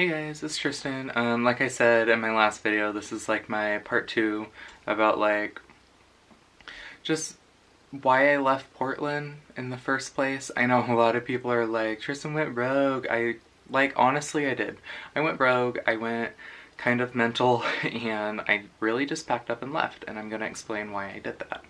Hey guys, it's Tristan. Like I said in my last video, this is like my part 2 about like just why I left Portland in the first place. I know a lot of people are like, Tristan went rogue. Honestly, I did. I went rogue, I went kind of mental, and I really just packed up and left, and I'm gonna explain why I did that.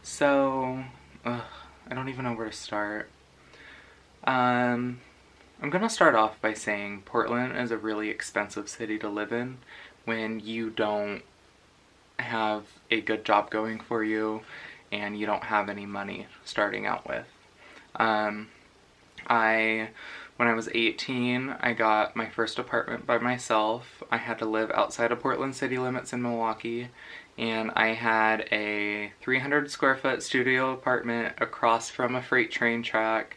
So, I don't even know where to start. I'm gonna start off by saying Portland is a really expensive city to live in when you don't have a good job going for you and you don't have any money starting out with. Um, when I was 18, I got my first apartment by myself. I had to live outside of Portland city limits in Milwaukee, and I had a 300 square foot studio apartment across from a freight train track,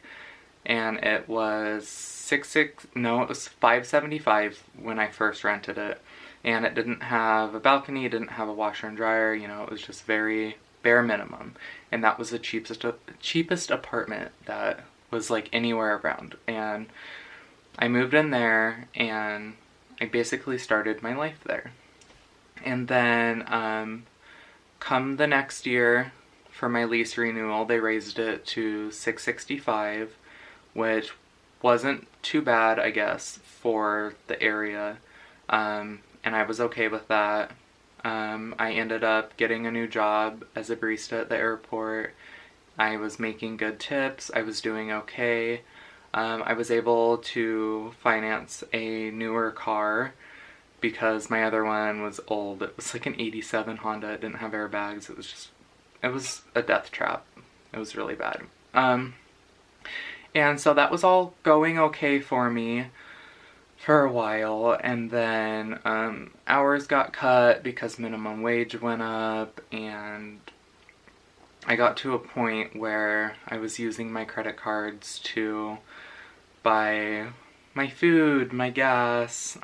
and it was it was $575 when I first rented it, and it didn't have a balcony, it didn't have a washer and dryer, it was just very bare minimum, and that was the cheapest apartment that was like anywhere around. And I moved in there, and I basically started my life there. And then come the next year for my lease renewal, they raised it to $665, which wasn't too bad, I guess, for the area, and I was okay with that. I ended up getting a new job as a barista at the airport. I was making good tips, I was doing okay. I was able to finance a newer car because my other one was old. It was like an 87 Honda, it didn't have airbags, it was a death trap. It was really bad. And so that was all going okay for me for a while, and then hours got cut because minimum wage went up, and I got to a point where I was using my credit cards to buy my food, my gas,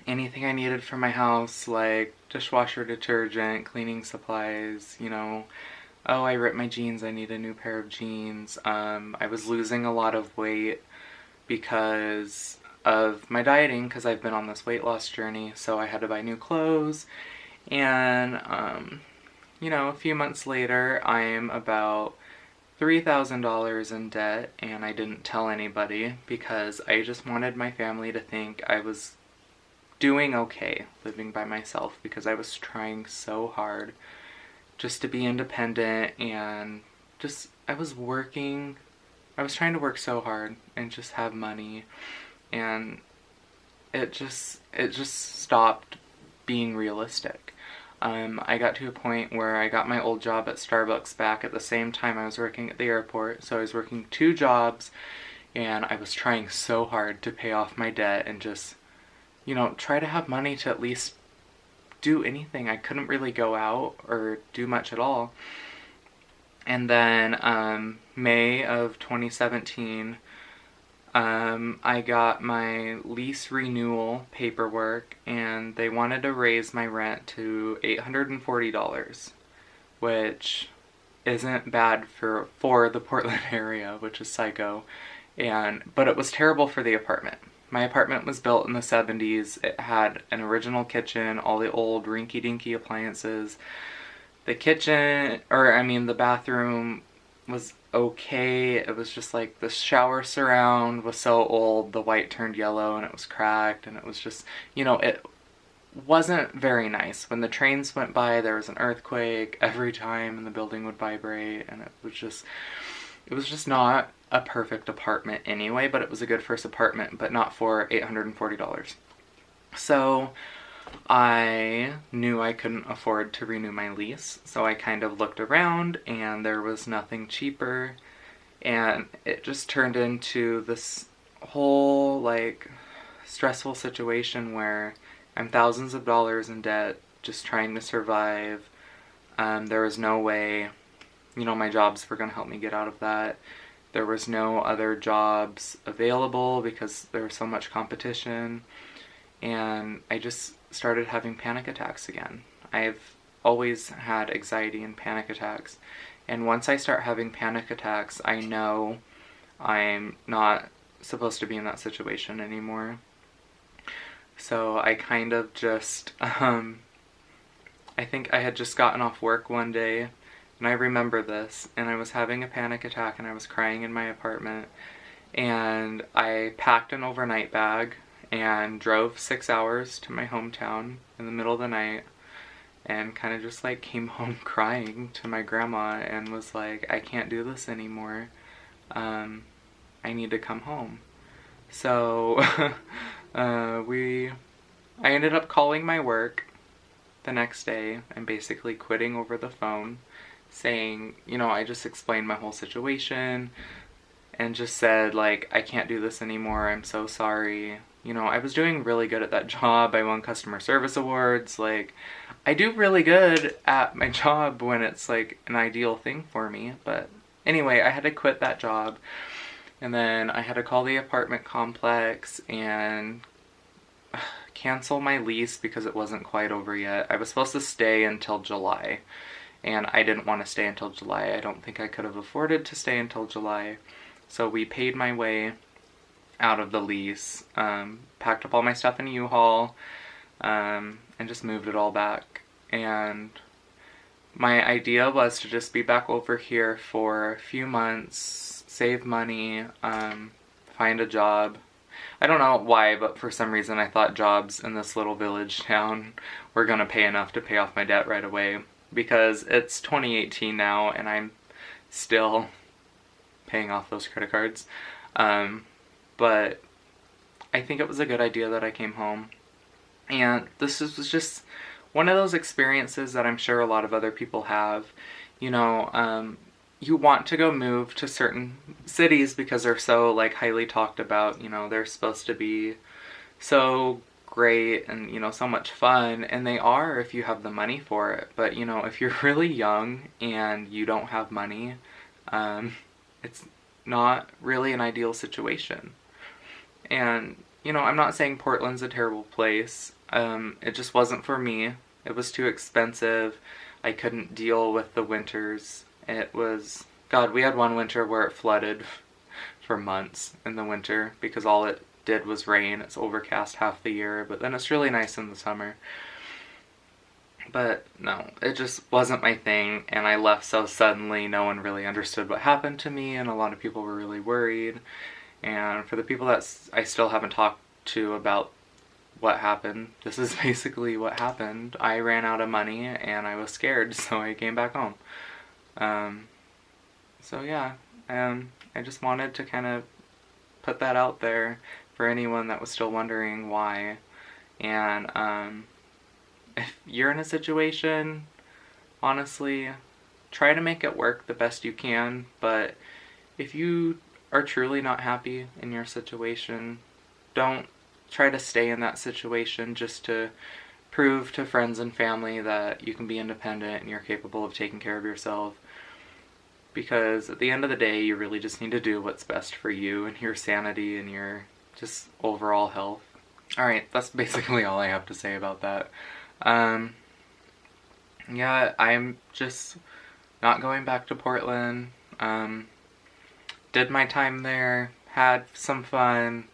anything I needed for my house, like dishwasher detergent, cleaning supplies, oh, I ripped my jeans, I need a new pair of jeans. I was losing a lot of weight because of my dieting, because I've been on this weight loss journey, so I had to buy new clothes. And, a few months later, I'm about $3,000 in debt, and I didn't tell anybody because I just wanted my family to think I was doing okay living by myself, because I was trying so hard just to be independent, and I was trying to work so hard and just have money, and it just stopped being realistic. I got to a point where I got my old job at Starbucks back at the same time I was working at the airport, so I was working 2 jobs, and I was trying so hard to pay off my debt and just, try to have money to at least do anything. I couldn't really go out or do much at all. And then May of 2017, I got my lease renewal paperwork, and they wanted to raise my rent to $840, which isn't bad for the Portland area, which is psycho. But it was terrible for the apartment. My apartment was built in the 70s. It had an original kitchen, all the old rinky-dinky appliances. The the bathroom was okay. It was just like the shower surround was so old, the white turned yellow and it was cracked, and it was just, it wasn't very nice. When the trains went by, there was an earthquake every time and the building would vibrate, and it was just not a perfect apartment anyway, but it was a good first apartment, but not for $840. So I knew I couldn't afford to renew my lease, so I kind of looked around, and there was nothing cheaper, and it just turned into this whole, stressful situation where I'm thousands of dollars in debt, just trying to survive. There was no way, my jobs were going to help me get out of that. There was no other jobs available because there was so much competition, and I just started having panic attacks again. I've always had anxiety and panic attacks, and once I start having panic attacks, I know I'm not supposed to be in that situation anymore. So I kind of just, I think I had just gotten off work one day, and I remember this, and I was having a panic attack and I was crying in my apartment, and I packed an overnight bag and drove 6 hours to my hometown in the middle of the night, and kind of just like came home crying to my grandma and was like, I can't do this anymore. I need to come home. So I ended up calling my work the next day and basically quitting over the phone, saying, I just explained my whole situation and just said, like, I can't do this anymore, I'm so sorry. I was doing really good at that job. I won customer service awards. Like, I do really good at my job when it's like an ideal thing for me. But anyway, I had to quit that job. And then I had to call the apartment complex and cancel my lease because it wasn't quite over yet. I was supposed to stay until July, and I didn't want to stay until July. I don't think I could have afforded to stay until July. So we paid my way out of the lease, packed up all my stuff in a U-Haul, and just moved it all back. And my idea was to just be back over here for a few months, save money, find a job. I don't know why, but for some reason I thought jobs in this little village town were going to pay enough to pay off my debt right away, because it's 2018 now and I'm still paying off those credit cards. But I think it was a good idea that I came home. And this was just one of those experiences that I'm sure a lot of other people have. You want to go move to certain cities because they're so like highly talked about. They're supposed to be so great and so much fun, and they are if you have the money for it. But if you're really young and you don't have money, it's not really an ideal situation. And I'm not saying Portland's a terrible place. It just wasn't for me. It was too expensive. I couldn't deal with the winters. It was, God, we had one winter where it flooded for months in the winter because all it did was rain. It's overcast half the year, but then it's really nice in the summer. But no, it just wasn't my thing, and I left so suddenly. No one really understood what happened to me, and a lot of people were really worried. And for the people that I still haven't talked to about what happened, this is basically what happened. I ran out of money and I was scared, so I came back home. So yeah, I just wanted to kind of put that out there for anyone that was still wondering why. And if you're in a situation, honestly, try to make it work the best you can. But if you are truly not happy in your situation, don't try to stay in that situation just to prove to friends and family that you can be independent and you're capable of taking care of yourself. Because at the end of the day, you really just need to do what's best for you and your sanity and your just overall health. Alright, that's basically all I have to say about that. Yeah, I'm just not going back to Portland. Did my time there, had some fun,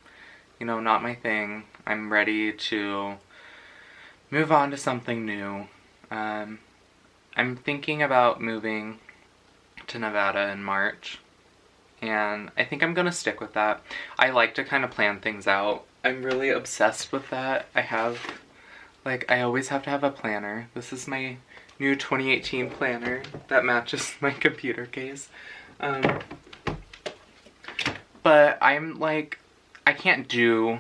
not my thing. I'm ready to move on to something new. I'm thinking about moving to Nevada in March, and I think I'm gonna stick with that. I like to kind of plan things out. I'm really obsessed with that. I always have to have a planner. This is my new 2018 planner that matches my computer case. But I'm like, I can't do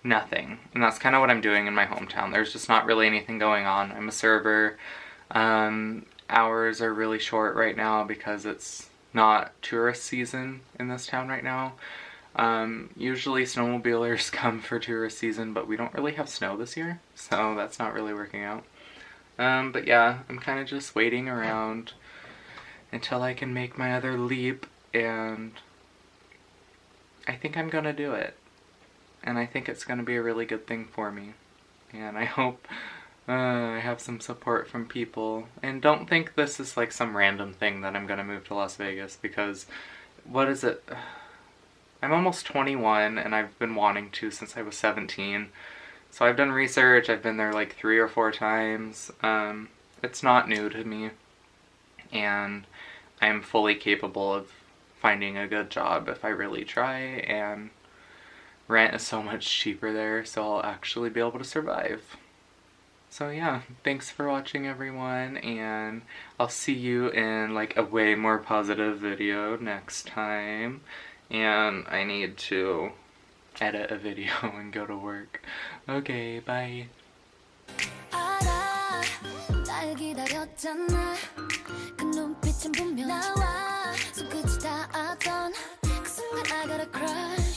nothing. And that's kind of what I'm doing in my hometown. There's just not really anything going on. I'm a server. Hours are really short right now because it's not tourist season in this town right now. Usually snowmobilers come for tourist season, but we don't really have snow this year, so that's not really working out. But yeah, I'm kind of just waiting around until I can make my other leap, and I think I'm gonna do it. And I think it's gonna be a really good thing for me. And I hope I have some support from people. And don't think this is like some random thing that I'm gonna move to Las Vegas, because what is it? I'm almost 21 and I've been wanting to since I was 17. So I've done research. I've been there like 3 or 4 times. It's not new to me, and I'm fully capable of finding a good job if I really try, and rent is so much cheaper there, so I'll actually be able to survive. So yeah, thanks for watching everyone, and I'll see you in like a way more positive video next time. And I need to edit a video and go to work. Okay, bye. 알아, 날 기다렸잖아. 그 눈빛은 분명 나와 손끝이 닿았던 그 순간 I got a crush.